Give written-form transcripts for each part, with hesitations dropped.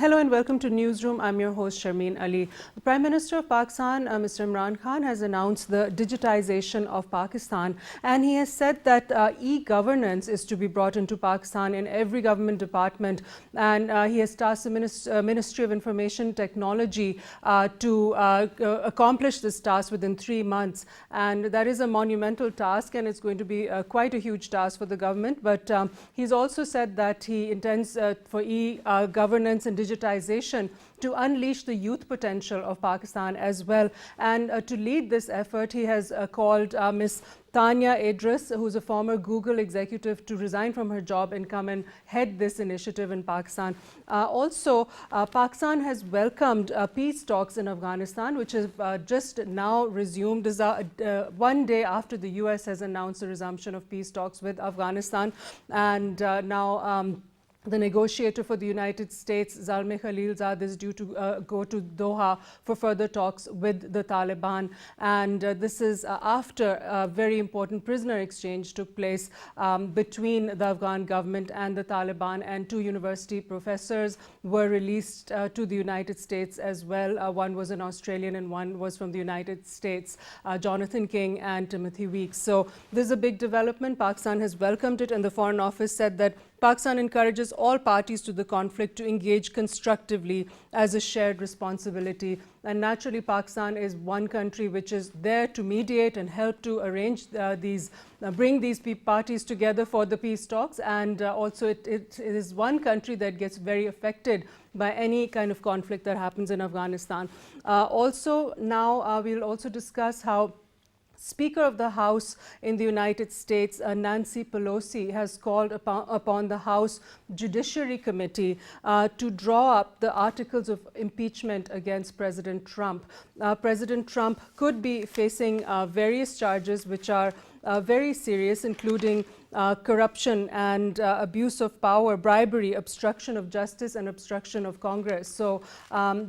Hello and welcome to Newsroom. I'm your host Sharmeen Ali. The Prime Minister of Pakistan, Mr. Imran Khan, has announced the digitization of Pakistan, and he has said that e-governance is to be brought into Pakistan in every government department, and he has tasked the Ministry of Information Technology to accomplish this task within 3 months, and that is a monumental task, and it's going to be quite a huge task for the government. But he's also said that he intends for e-governance and digitization to unleash the youth potential of Pakistan as well. And to lead this effort, he has called Ms. Tanya Idris, who's a former Google executive, to resign from her job and come and head this initiative in Pakistan. Pakistan has welcomed peace talks in Afghanistan, which has just now resumed 1 day after the US has announced the resumption of peace talks with Afghanistan. And now the negotiator for the United States, Zalmay Khalilzad, is due to go to Doha for further talks with the Taliban. And this is after a very important prisoner exchange took place between the Afghan government and the Taliban, and 2 university professors were released to the United States as well. One was an Australian and one was from the United States, Jonathan King and Timothy Weeks. So this is a big development. Pakistan has welcomed it, and the Foreign Office said that Pakistan encourages all parties to the conflict to engage constructively as a shared responsibility. And naturally, Pakistan is one country which is there to mediate and help to arrange bring these parties together for the peace talks. And also it is one country that gets very affected by any kind of conflict that happens in Afghanistan. We'll also discuss how Speaker of the House in the United States, Nancy Pelosi, has called upon the House Judiciary Committee to draw up the articles of impeachment against President Trump. President Trump could be facing various charges which are very serious, including corruption and abuse of power, bribery, obstruction of justice, and obstruction of Congress. So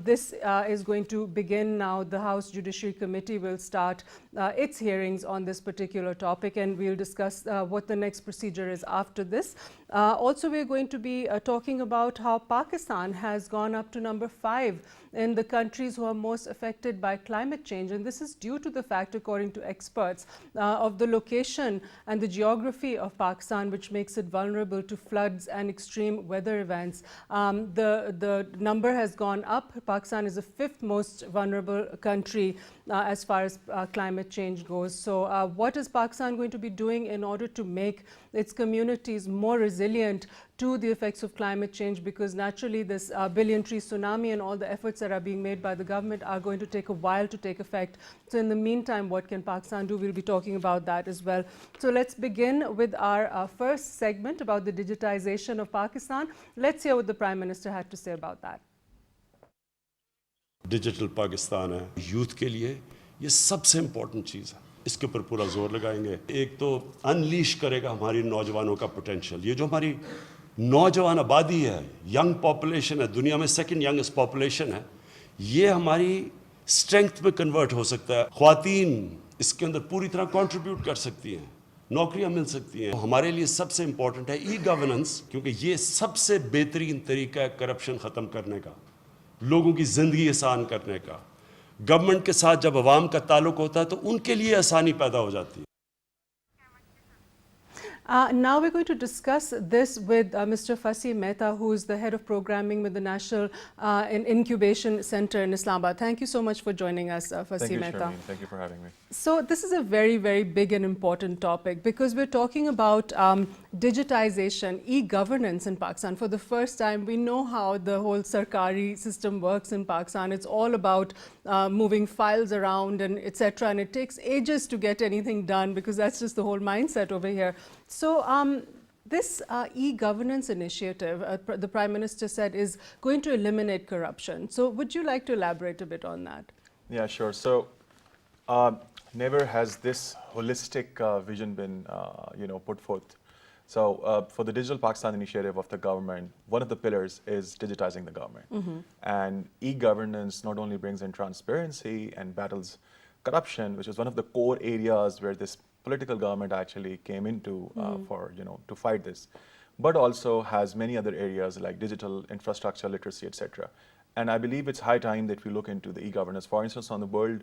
this is going to begin now. The House Judiciary Committee will start its hearings on this particular topic, and we'll discuss what the next procedure is after this. Also, we're going to be talking about how Pakistan has gone up to number 5 in the countries who are most affected by climate change. And this is due to the fact, according to experts, of the location and the geography of Pakistan, which makes it vulnerable to floods and extreme weather events. The number has gone up. Pakistan is the 5th most vulnerable country as far as climate change goes. So what is Pakistan going to be doing in order to make its communities more resilient to the effects of climate change? Because naturally this billion-tree tsunami and all the efforts that are being made by the government are going to take a while to take effect. So in the meantime, what can Pakistan do? We'll be talking about that as well. So let's begin with our first segment about the digitization of Pakistan. Let's hear what the Prime Minister had to say about that. Digital Pakistan है youth के लिए ये सबसे important चीज़ है, इसके ऊपर पूरा जोर लगाएंगे। एक तो अनलीश करेगा हमारी नौजवानों का पोटेंशियल। ये जो हमारी नौजवान आबादी है, यंग पॉपुलेशन है, दुनिया में 2nd यंगेस्ट पॉपुलेशन है, ये हमारी स्ट्रेंथ में कन्वर्ट हो सकता है। ख्वातीन इसके अंदर पूरी तरह कंट्रीब्यूट कर सकती हैं, नौकरियां मिल सकती हैं। हमारे लिए सबसे इम्पोर्टेंट है ई गवर्नेंस, क्योंकि ये सबसे बेहतरीन तरीका है करप्शन ख़त्म करने का, लोगों की ज़िंदगी आसान करने का। गवर्नमेंट के साथ जब अवाम का ताल्लुक होता है तो उनके लिए आसानी पैदा हो जाती है। Now we're going to discuss this with Mr. Fasieh Mehta, who is the head of programming with the National Incubation Center in Islamabad. Thank you so much for joining us, Fasieh Mehta. Sharmeen. Thank you for having me. So this is a very, very big and important topic, because we're talking about digitization, e-governance in Pakistan. For the first time, we know how the whole Sarkari system works in Pakistan. It's all about moving files around and etc. And it takes ages to get anything done, because that's just the whole mindset over here. So this e-governance initiative, the Prime Minister said, is going to eliminate corruption. So would you like to elaborate a bit on that? Yeah, sure. So never has this holistic vision been put forth. So for the Digital Pakistan initiative of the government, one of the pillars is digitizing the government. Mm-hmm. And e-governance not only brings in transparency and battles corruption, which is one of the core areas where this political government actually came into to fight this. but also has many other areas like digital infrastructure, literacy, etc. And I believe it's high time that we look into the e-governance. For instance, on the World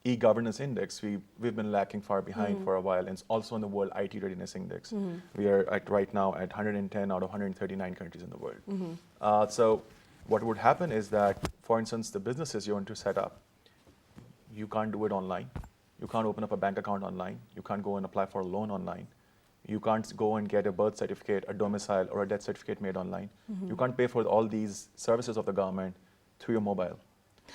E-Governance Index, we've been lacking far behind for a while, and also on the World IT Readiness Index. We are right now at 110 out of 139 countries in the world. So what would happen is that, for instance, the businesses you want to set up, you can't do it online. You can't open up a bank account online. You can't go and apply for a loan online. You can't go and get a birth certificate, a domicile, or a death certificate made online. You can't pay for all these services of the government through your mobile.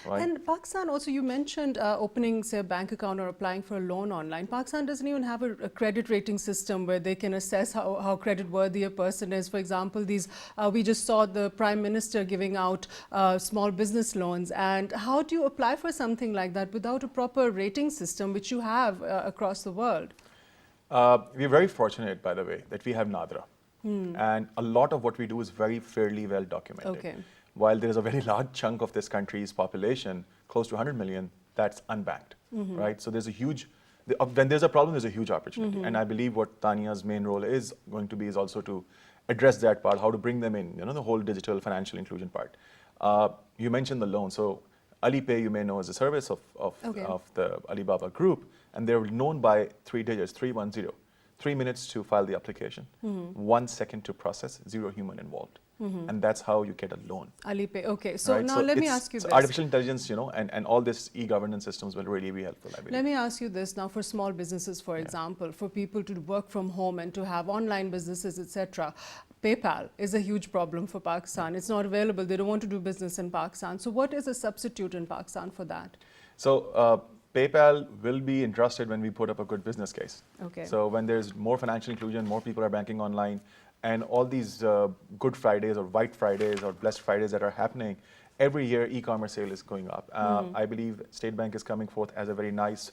Right? And Pakistan also, you mentioned opening, say, a bank account or applying for a loan online. Pakistan doesn't even have a credit rating system where they can assess how credit-worthy a person is. For example, we just saw the Prime Minister giving out small business loans. And how do you apply for something like that without a proper rating system, which you have across the world? We're very fortunate, by the way, that we have NADRA. And a lot of what we do is very fairly well documented. Okay. While there is a very large chunk of this country's population, close to 100 million, that's unbanked, right? So there's a huge, when there's a problem, there's a huge opportunity. And I believe what Tania's main role is going to be is also to address that part, how to bring them in, the whole digital financial inclusion part. You mentioned the loan. So Alipay, you may know, is a service of the Alibaba group, and they're known by 3 digits, 310. 3 minutes to file the application, 1 second to process, 0 human involved. And that's how you get a loan. Alipay, okay. So right? now let me ask you this. Artificial intelligence, and all this e-governance systems will really be helpful, I believe. Let me ask you this now, for small businesses, for example, for people to work from home and to have online businesses, etc. PayPal is a huge problem for Pakistan. It's not available. They don't want to do business in Pakistan. So what is a substitute in Pakistan for that? So PayPal will be interested when we put up a good business case. Okay. So when there's more financial inclusion, more people are banking online, and all these Good Fridays or White Fridays or Blessed Fridays that are happening, every year e-commerce sale is going up. I believe State Bank is coming forth as a very nice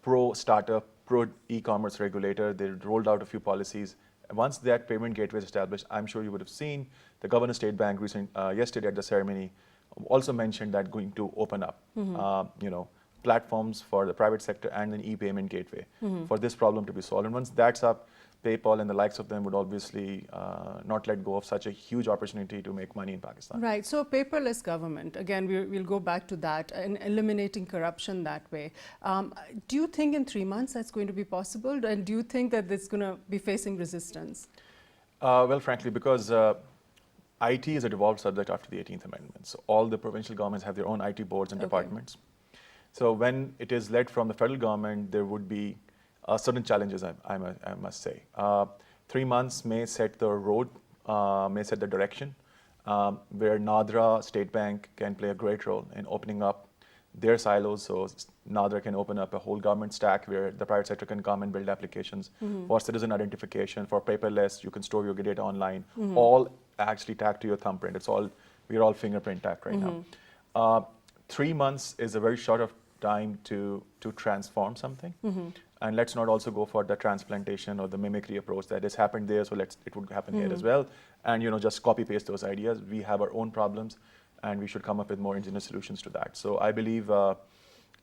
pro-startup, pro-e-commerce regulator. They rolled out a few policies. Once that payment gateway is established, I'm sure you would have seen the Governor of State Bank yesterday at the ceremony also mentioned that going to open up, platforms for the private sector and an e-payment gateway for this problem to be solved. And once that's up, PayPal and the likes of them would obviously not let go of such a huge opportunity to make money in Pakistan. Right. So paperless government, again, we'll go back to that, and eliminating corruption that way. Do you think in 3 months that's going to be possible? And do you think that it's going to be facing resistance? Well, frankly, because IT is a devolved subject after the 18th Amendment. So all the provincial governments have their own IT boards and departments. So when it is led from the federal government, there would be certain challenges, I must say. 3 months may set the road, may set the direction, where NADRA, State Bank, can play a great role in opening up their silos. So NADRA can open up a whole government stack where the private sector can come and build applications for citizen identification, for paperless, you can store your data online, all actually tagged to your thumbprint. We're all fingerprint tagged right now. 3 months is a very short of time to transform something. And let's not also go for the transplantation or the mimicry approach that has happened there, so it would happen here as well. And just copy paste those ideas. We have our own problems, and we should come up with more ingenious solutions to that. So I believe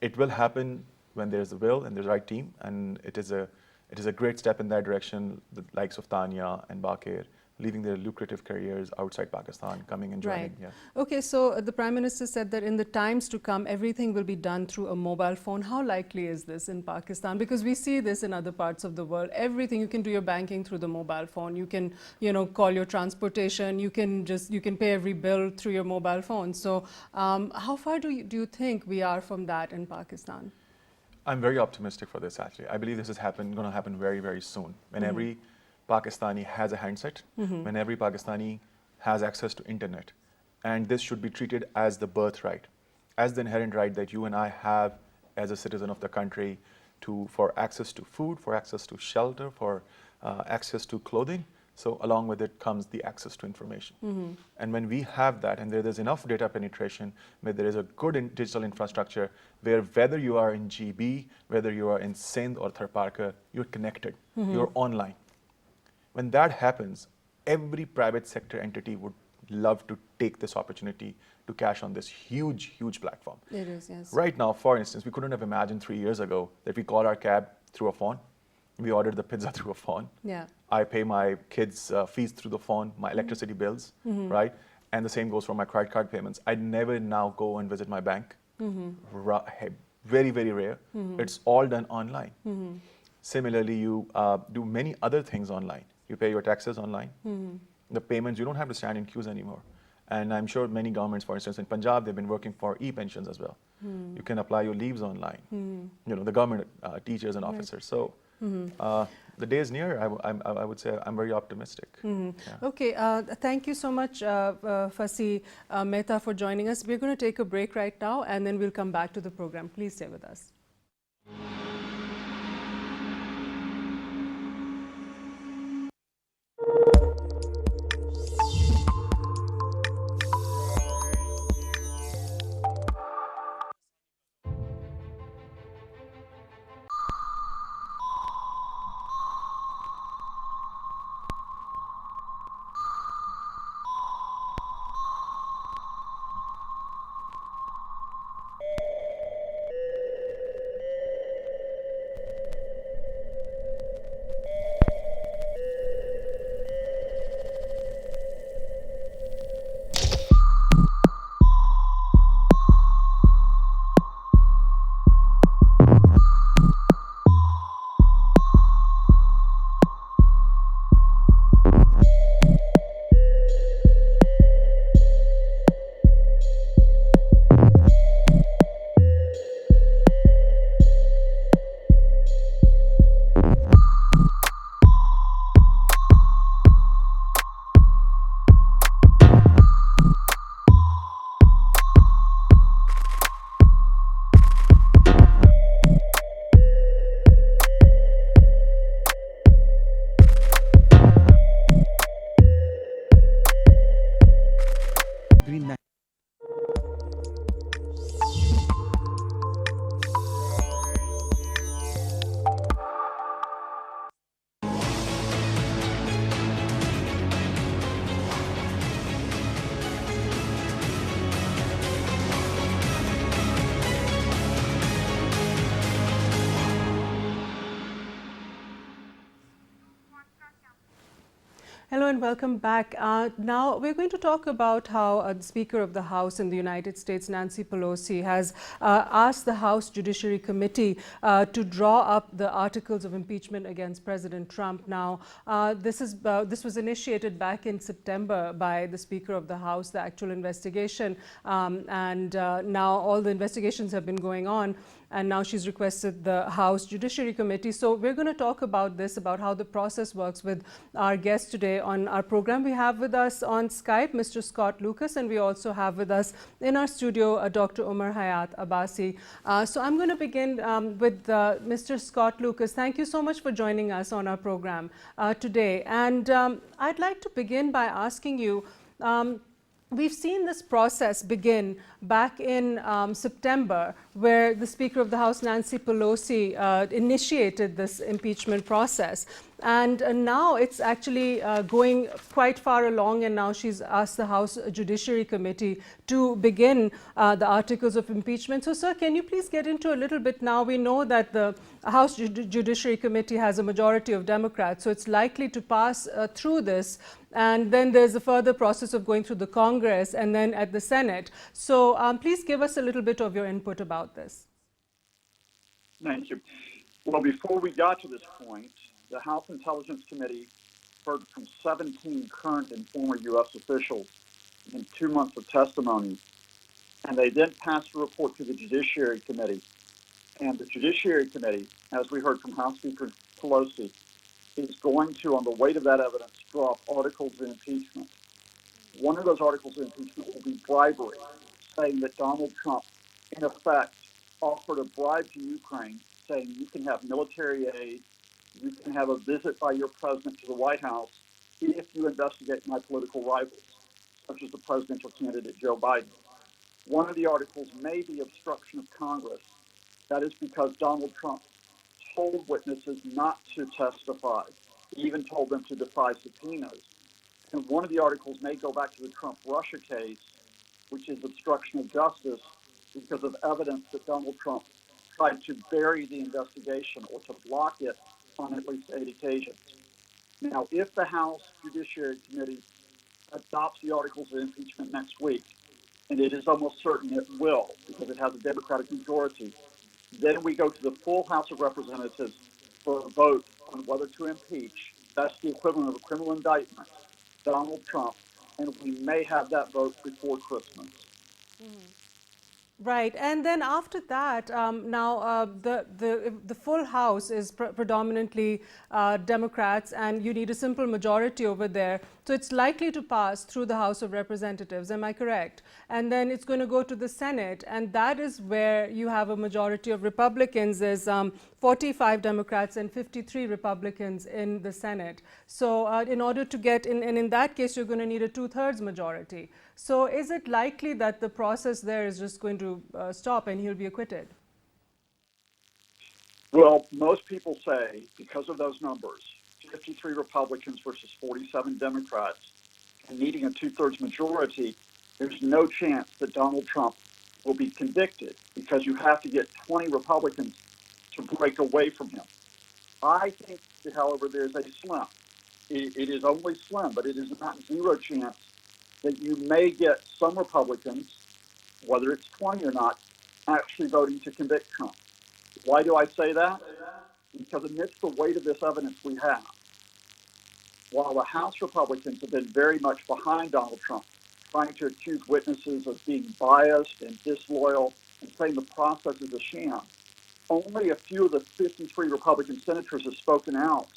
it will happen when there's the will and there's the right team, and it is a great step in that direction. The likes of Tania and Bakir leaving their lucrative careers outside Pakistan, coming and joining. Right. Yeah. Okay, so the Prime Minister said that in the times to come, everything will be done through a mobile phone. How likely is this in Pakistan? Because we see this in other parts of the world. Everything, you can do your banking through the mobile phone. You can, call your transportation. You can pay every bill through your mobile phone. So how far do you think we are from that in Pakistan? I'm very optimistic for this, actually. I believe this is going to happen very, very soon. When every Pakistani has a handset, when every Pakistani has access to internet. And this should be treated as the birthright, as the inherent right that you and I have as a citizen of the country for access to food, for access to shelter, for access to clothing. So along with it comes the access to information. And when we have that, and there's enough data penetration, where there is a good digital infrastructure, where whether you are in GB, whether you are in Sindh or Tharparkar, you're connected, you're online. When that happens, every private sector entity would love to take this opportunity to cash on this huge, huge platform. It is, yes. Right now, for instance, we couldn't have imagined 3 years ago that we call our cab through a phone, We ordered the pizza through a phone. Yeah. I pay my kids' fees through the phone, my electricity bills, right? And the same goes for my credit card payments. I never now go and visit my bank. Very, very rare. It's all done online. Similarly, you do many other things online. You pay your taxes online. The payments, you don't have to stand in queues anymore. And I'm sure many governments, for instance, in Punjab, they've been working for e-pensions as well. You can apply your leaves online. You know, the government teachers and officers. So the day is near. I would say I'm very optimistic. Yeah. Okay, thank you so much, Fasieh, Mehta, for joining us. We're going to take a break right now, and then we'll come back to the program. Please stay with us. Hello and welcome back. Now we're going to talk about how the Speaker of the House in the United States, Nancy Pelosi, has asked the House Judiciary Committee to draw up the articles of impeachment against President Trump. Now, this was initiated back in September by the Speaker of the House, the actual investigation, and now all the investigations have been going on. And now she's requested the House Judiciary Committee. So we're going to talk about this, about how the process works, with our guest today on our program. We have with us on Skype Mr. Scott Lucas, and we also have with us in our studio Dr. Ommar Hayat Abbasi. So I'm going to begin with Mr. Scott Lucas. Thank you so much for joining us on our program today. And I'd like to begin by asking you, we've seen this process begin back in September, where the Speaker of the House, Nancy Pelosi, initiated this impeachment process. And now it's actually going quite far along, and now she's asked the House Judiciary Committee to begin the articles of impeachment. So, sir, can you please get into a little bit now? We know that the House Judiciary Committee has a majority of Democrats, so it's likely to pass through this. And then there's a further process of going through the Congress and then at the Senate. So please give us a little bit of your input about this. Thank you. Well, before we got to this point, the House Intelligence Committee heard from 17 current and former U.S. officials in 2 months of testimony, and they then passed a report to the Judiciary Committee. And the Judiciary Committee, as we heard from House Speaker Pelosi, is going to, on the weight of that evidence, draw up articles of impeachment. One of those articles of impeachment will be bribery, saying that Donald Trump, in effect, offered a bribe to Ukraine, saying you can have military aid, you can have a visit by your president to the White House if you investigate my political rivals, such as the presidential candidate Joe Biden. One of the articles may be obstruction of Congress. That is because Donald Trump told witnesses not to testify. He even told them to defy subpoenas. And one of the articles may go back to the Trump-Russia case, which is obstruction of justice, because of evidence that Donald Trump tried to bury the investigation or to block it on at least 8 occasions. Now, if the House Judiciary Committee adopts the articles of impeachment next week, and it is almost certain it will because it has a Democratic majority, then we go to the full House of Representatives for a vote on whether to impeach. That's the equivalent of a criminal indictment, Donald Trump, and we may have that vote before Christmas. Right, and then after that, now the full House is predominantly Democrats, and you need a simple majority over there. So it's likely to pass through the House of Representatives. Am I correct? And then it's going to go to the Senate, and that is where you have a majority of Republicans. There's 45 Democrats and 53 Republicans in the Senate. So in order to get in that case, you're going to need a 2/3 majority. So is it likely that the process there is just going to stop and he'll be acquitted? Well, most people say because of those numbers, 53 Republicans versus 47 Democrats, and needing a 2/3 majority, there's no chance that Donald Trump will be convicted because you have to get 20 Republicans to break away from him. I think, however, there's a slim. It is only slim, but it is not zero chance that you may get some Republicans, whether it's 20 or not, actually voting to convict Trump. Why do I say that? Because amidst the weight of this evidence we have, while the House Republicans have been very much behind Donald Trump, trying to accuse witnesses of being biased and disloyal and saying the process is a sham, only a few of the 53 Republican senators have spoken out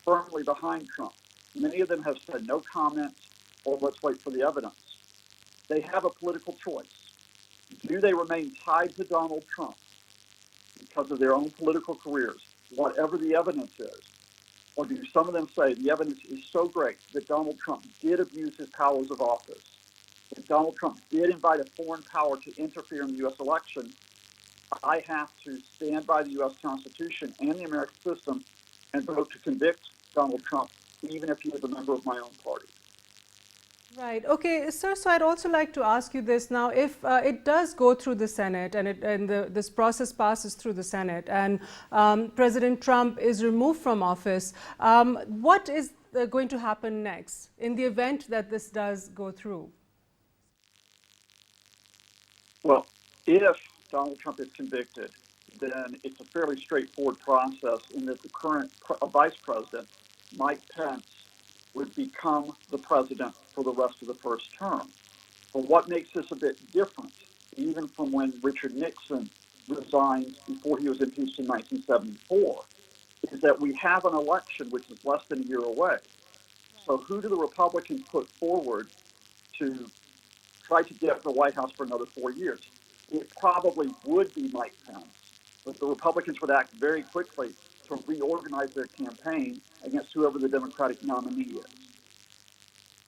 firmly behind Trump. Many of them have said no comments or let's wait for the evidence. They have a political choice. Do they remain tied to Donald Trump because of their own political careers, whatever the evidence is? Or do some of them say the evidence is so great that Donald Trump did abuse his powers of office, that Donald Trump did invite a foreign power to interfere in the U.S. election? I have to stand by the U.S. Constitution and the American system and vote to convict Donald Trump, even if he is a member of my own party. Right. Okay, sir. So I'd also like to ask you this now: if it does go through the Senate and this process passes through the Senate, and President Trump is removed from office, what is going to happen next in the event that this does go through? Well, if Donald Trump is convicted, then it's a fairly straightforward process in that the current vice president, Mike Pence, would become the president for the rest of the first term. But what makes this a bit different, even from when Richard Nixon resigned before he was impeached in 1974, is that we have an election which is less than a year away. So who do the Republicans put forward to try to get the White House for another 4 years? It probably would be Mike Pence, but the Republicans would act very quickly to reorganize their campaign against whoever the Democratic nominee is.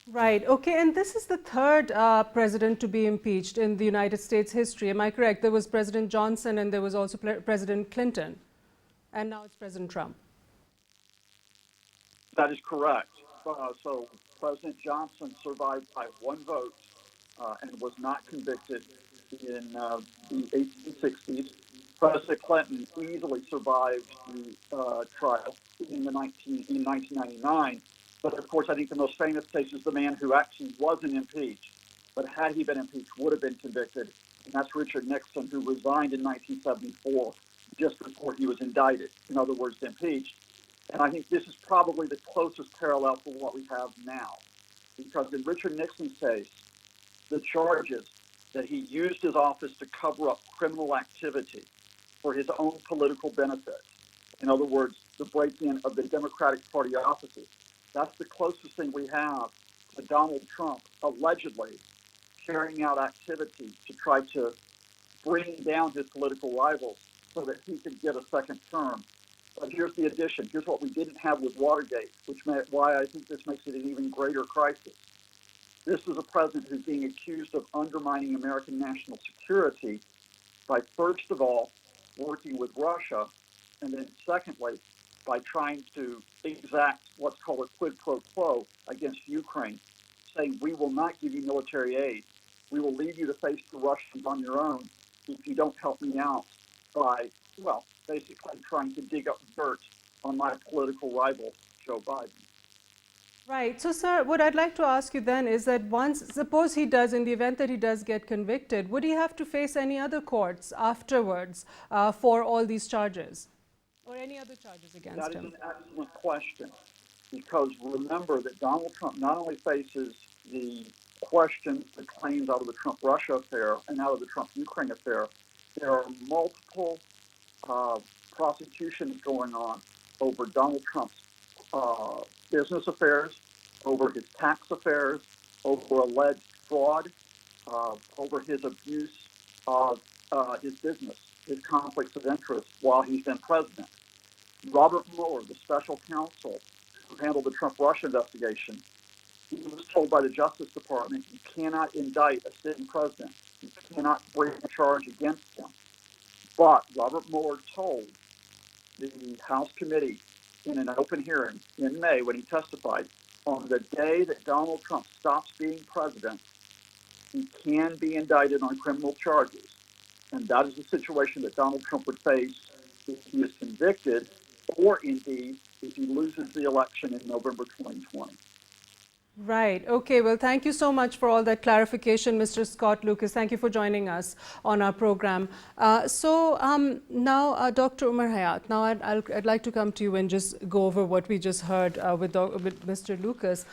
Right. Okay. And this is the third president to be impeached in the United States history. Am I correct? There was President Johnson and there was also President Clinton. And now it's President Trump. That is correct. So President Johnson survived by one vote and was not convicted in the 1860s. President Clinton easily survived the trial in 1999. But of course, I think the most famous case is the man who actually wasn't impeached, but had he been impeached, would have been convicted. And that's Richard Nixon, who resigned in 1974, just before he was indicted. In other words, impeached. And I think this is probably the closest parallel for what we have now. Because in Richard Nixon's case, the charges that he used his office to cover up criminal activity for his own political benefit. In other words, the break-in of the Democratic Party offices. That's the closest thing we have to Donald Trump allegedly carrying out activity to try to bring down his political rivals so that he could get a second term. But here's the addition. Here's what we didn't have with Watergate, why I think this makes it an even greater crisis. This is a president who's being accused of undermining American national security by, first of all, working with Russia, and then secondly, by trying to exact what's called a quid pro quo against Ukraine, saying we will not give you military aid. We will leave you to face the Russians on your own if you don't help me out by, well, basically trying to dig up dirt on my political rival, Joe Biden. Right. So, sir, what I'd like to ask you then is that once, suppose he does, in the event that he does get convicted, would he have to face any other courts afterwards for all these charges? Or any other charges against That is him? an excellent question, because remember that Donald Trump not only faces the questions, the claims out of the Trump-Russia affair and out of the Trump-Ukraine affair, there are multiple prosecutions going on over Donald Trump's business affairs, over his tax affairs, over alleged fraud, over his abuse of his business, his conflicts of interest while he's been president. Robert Mueller, the special counsel who handled the Trump-Russia investigation, he was told by the Justice Department, you cannot indict a sitting president. You cannot bring a charge against him. But Robert Mueller told the House committee in an open hearing in May when he testified, on the day that Donald Trump stops being president, he can be indicted on criminal charges. And that is the situation that Donald Trump would face if he is convicted, or indeed if he loses the election in November 2020. Right. Okay. Well, thank you so much for all that clarification, Mr. Scott Lucas. Thank you for joining us on our program. Now, Dr. Ommar Hayat, now I'd like to come to you and just go over what we just heard with Mr. Lucas.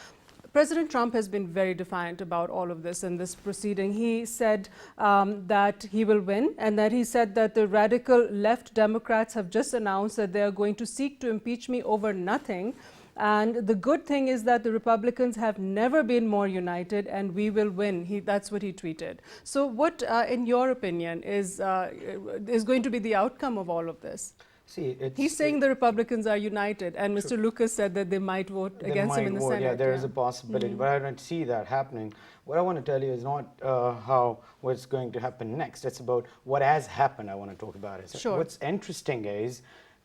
President Trump has been very defiant about all of this in this proceeding. He said that he will win, and that he said that the radical left Democrats have just announced that they are going to seek to impeach me over nothing. And the good thing is that the Republicans have never been more united, and we will win. That's what he tweeted. So what, in your opinion, is going to be the outcome of all of this? See, he's saying the Republicans are united, and Mr. Lucas said that they might vote against him in the Senate. Yeah, there is a possibility, but I don't see that happening. What I want to tell you is not what's going to happen next. It's about what has happened. I want to talk about it. So sure. What's interesting is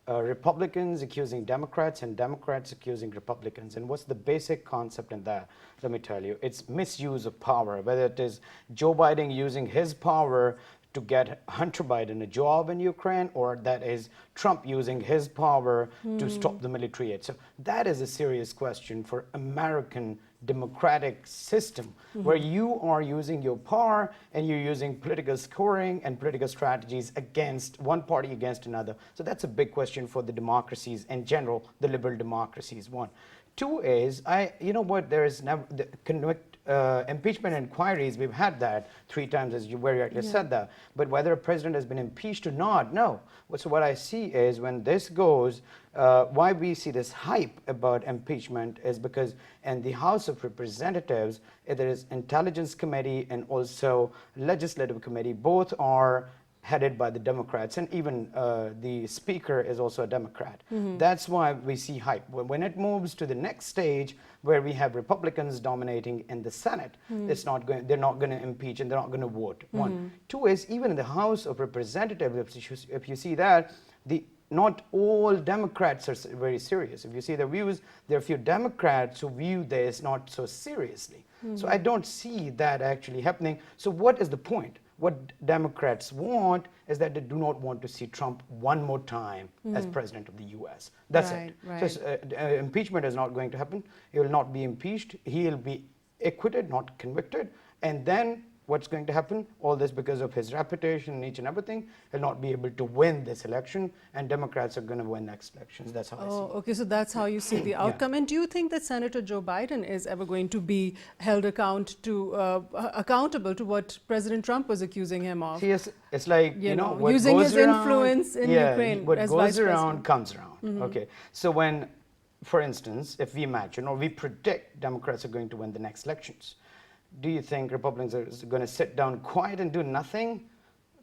Republicans accusing Democrats and Democrats accusing Republicans. And what's the basic concept in that? Let me tell you, it's misuse of power, whether it is Joe Biden using his power to get Hunter Biden a job in Ukraine, or that is Trump using his power to stop the military aid. So that is a serious question for American democratic system, where you are using your power and you're using political scoring and political strategies against one party against another. So that's a big question for the democracies in general, the liberal democracies. One. Two is, you know what, there is never impeachment inquiries. We've had that 3 times, as you very rightly said that. But whether a president has been impeached or not, no. So what I see is when this goes, why we see this hype about impeachment is because in the House of Representatives, there is Intelligence Committee and also Legislative Committee. Both are headed by the Democrats, and even the Speaker is also a Democrat. That's why we see hype. When it moves to the next stage, where we have Republicans dominating in the Senate, they're not going to impeach and they're not going to vote. One. Two is, even in the House of Representatives, if you see that, not all Democrats are very serious. If you see the views, there are a few Democrats who view this not so seriously. So I don't see that actually happening. So what is the point? What Democrats want is that they do not want to see Trump one more time as president of the U.S. That's it. Right. So impeachment is not going to happen. He will not be impeached. He will be acquitted, not convicted. And then what's going to happen? All this because of his reputation and each and everything. He'll not be able to win this election, and Democrats are going to win next elections. That's how I see it. Okay, so that's how you see the outcome. And do you think that Senator Joe Biden is ever going to be held accountable to what President Trump was accusing him of? See, it's like, what using goes his around, influence in Ukraine what as goes vice around president. comes around. Okay, so when, for instance, if we imagine or we predict Democrats are going to win the next elections, do you think Republicans are going to sit down quiet and do nothing?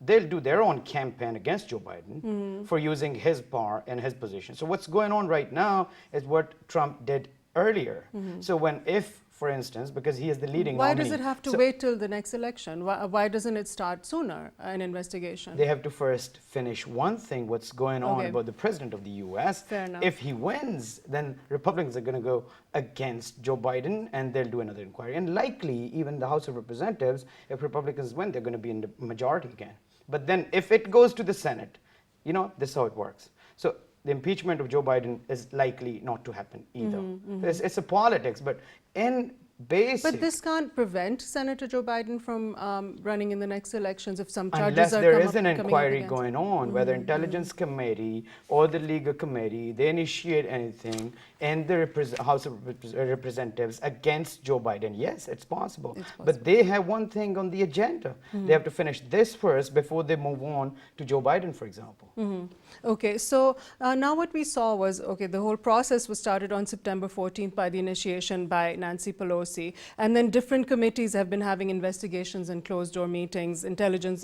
They'll do their own campaign against Joe Biden for using his power and his position. So what's going on right now is what Trump did earlier. So if, for instance, because he is the leading Why nominee. does it have to wait till the next election? Why doesn't it start sooner, an investigation? They have to first finish one thing, what's going on about the president of the U.S. Fair enough. If he wins, then Republicans are going to go against Joe Biden, and they'll do another inquiry. And likely, even the House of Representatives, if Republicans win, they're going to be in the majority again. But then if it goes to the Senate, this is how it works. So the impeachment of Joe Biden is likely not to happen either. It's a politics, but in basic... But this can't prevent Senator Joe Biden from running in the next elections if some charges unless are there is an coming up inquiry against going on, whether Intelligence Committee or the Legal Committee, they initiate anything in the House of Representatives against Joe Biden. Yes, it's possible. But they have one thing on the agenda. They have to finish this first before they move on to Joe Biden, for example. Okay, so now what we saw was, okay, the whole process was started on September 14th by the initiation by Nancy Pelosi, and then different committees have been having investigations and closed-door meetings,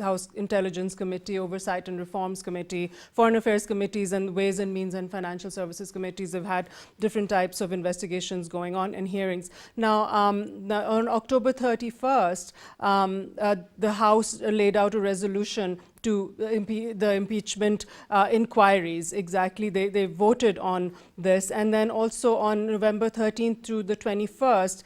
House Intelligence Committee, Oversight and Reforms Committee, Foreign Affairs Committees, and Ways and Means and Financial Services Committees have had different types of investigations going on and hearings. Now, on October 31st, the House laid out a resolution to the impeachment inquiries. Exactly, they voted on this, and then also on November 13th through the 21st,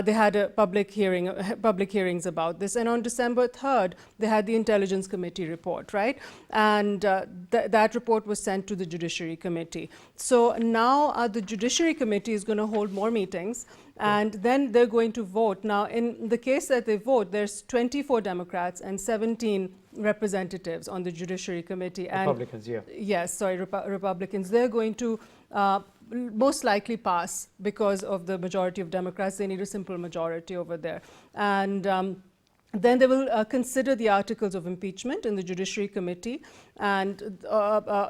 they had a public hearings about this, and on December 3rd, they had the Intelligence Committee report, right? And that report was sent to the Judiciary Committee. So now the Judiciary Committee is going to hold more meetings, and then they're going to vote. Now, in the case that they vote, there's 24 Democrats and 17 representatives on the Judiciary Committee. And Republicans, yeah. Yes, sorry, Republicans. They're going to most likely pass because of the majority of Democrats. They need a simple majority over there. And then they will consider the articles of impeachment in the Judiciary Committee, and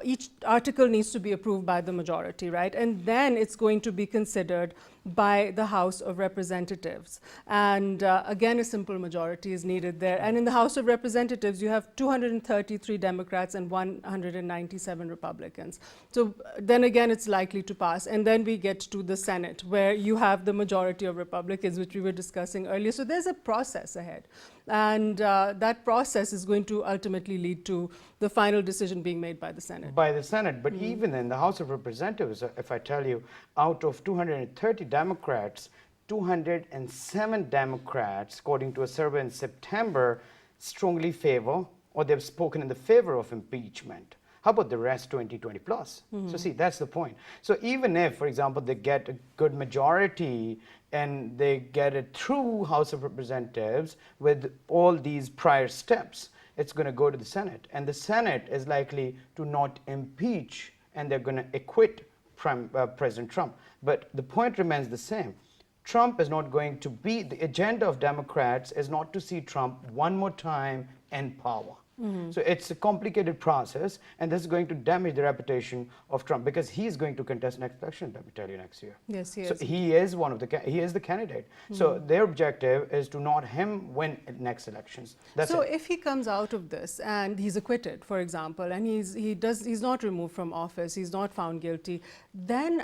each article needs to be approved by the majority, right? And then it's going to be considered by the House of Representatives. And again, a simple majority is needed there. And in the House of Representatives, you have 233 Democrats and 197 Republicans. So then again, it's likely to pass. And then we get to the Senate, where you have the majority of Republicans, which we were discussing earlier. So there's a process ahead. And that process is going to ultimately lead to the final decision being made by the Senate. By the Senate, but even in the House of Representatives, if I tell you, out of 230 Democrats, 207 Democrats, according to a survey in September, strongly favor, or they've spoken in the favor of impeachment. How about the rest, 20 plus? So see, that's the point. So even if, for example, they get a good majority and they get it through House of Representatives with all these prior steps, it's going to go to the Senate. And the Senate is likely to not impeach, and they're going to acquit President Trump. But the point remains the same. Trump is not going to be, the agenda of Democrats is not to see Trump one more time in power. So it's a complicated process, and this is going to damage the reputation of Trump, because he's going to contest next election, let me tell you, next year. Yes, he is. So he is he is the candidate. So their objective is to not him win next elections. That's so it. if he comes out of this and he's acquitted, for example, and he's not removed from office, he's not found guilty, then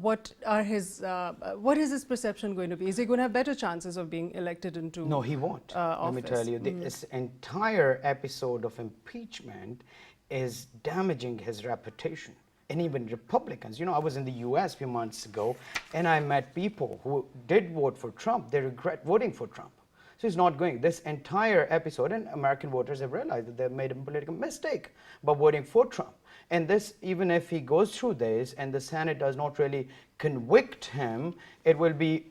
what is his perception going to be? Is he going to have better chances of being elected into No, he won't. Let me tell you, this entire episode of impeachment is damaging his reputation. And even Republicans, you know, I was in the US a few months ago, and I met people who did vote for Trump. They regret voting for Trump. So he's not going. This entire episode, and American voters have realized that they've made a political mistake by voting for Trump. And this, even if he goes through this and the Senate does not really convict him, it will be,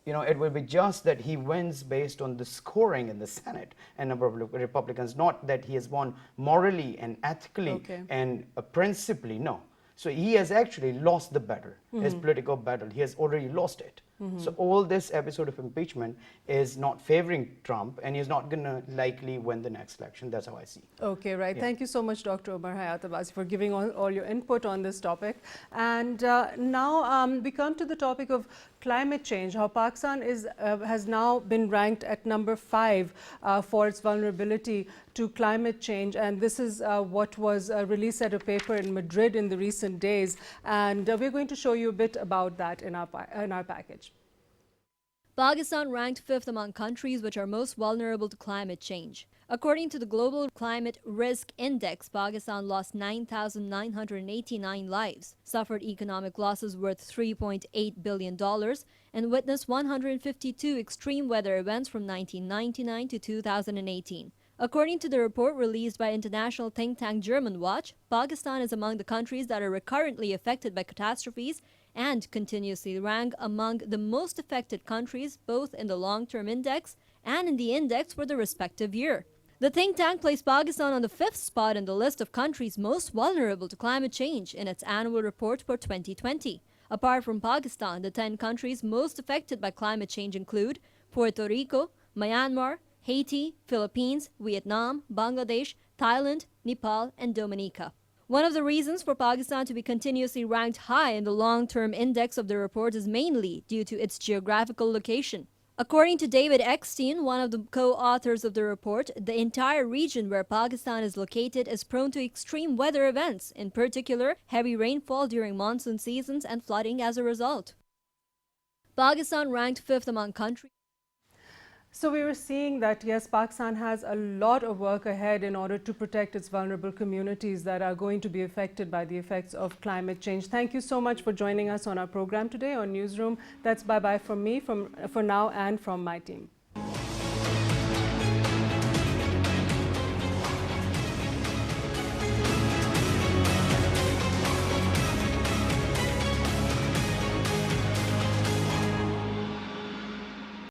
you know, it will be just that he wins based on the scoring in the Senate and number of Republicans, not that he has won morally and ethically and principally, no. So he has actually lost the battle, his political battle. He has already lost it. So all this episode of impeachment is not favoring Trump, and he's not going to likely win the next election. That's how I see. Okay, right. Yeah. Thank you so much, Dr. Ommar Hayat, for giving all your input on this topic. And now we come to the topic of climate change, how Pakistan has now been ranked at number 5 for its vulnerability to climate change. And this is what was released at a paper in Madrid in the recent days. And we're going to show you a bit about that in our package. Pakistan ranked 5th among countries which are most vulnerable to climate change. According to the Global Climate Risk Index, Pakistan lost 9,989 lives, suffered economic losses worth $3.8 billion, and witnessed 152 extreme weather events from 1999 to 2018, According to the report released by international think tank German Watch, Pakistan is among the countries that are recurrently affected by catastrophes and continuously rank among the most affected countries both in the long-term index and in the index for the respective year. The think tank placed Pakistan on the 5th spot in the list of countries most vulnerable to climate change in its annual report for 2020. Apart from Pakistan, the 10 countries most affected by climate change include Puerto Rico, Myanmar, Haiti, Philippines, Vietnam, Bangladesh, Thailand, Nepal, and Dominica. One of the reasons for Pakistan to be continuously ranked high in the long-term index of the report is mainly due to its geographical location. According to David Eckstein, one of the co-authors of the report, the entire region where Pakistan is located is prone to extreme weather events, in particular heavy rainfall during monsoon seasons and flooding as a result. Pakistan ranked 5th among countries. So we were seeing that, yes, Pakistan has a lot of work ahead in order to protect its vulnerable communities that are going to be affected by the effects of climate change. Thank you so much for joining us on our program today on Newsroom. That's bye-bye from me for now and from my team.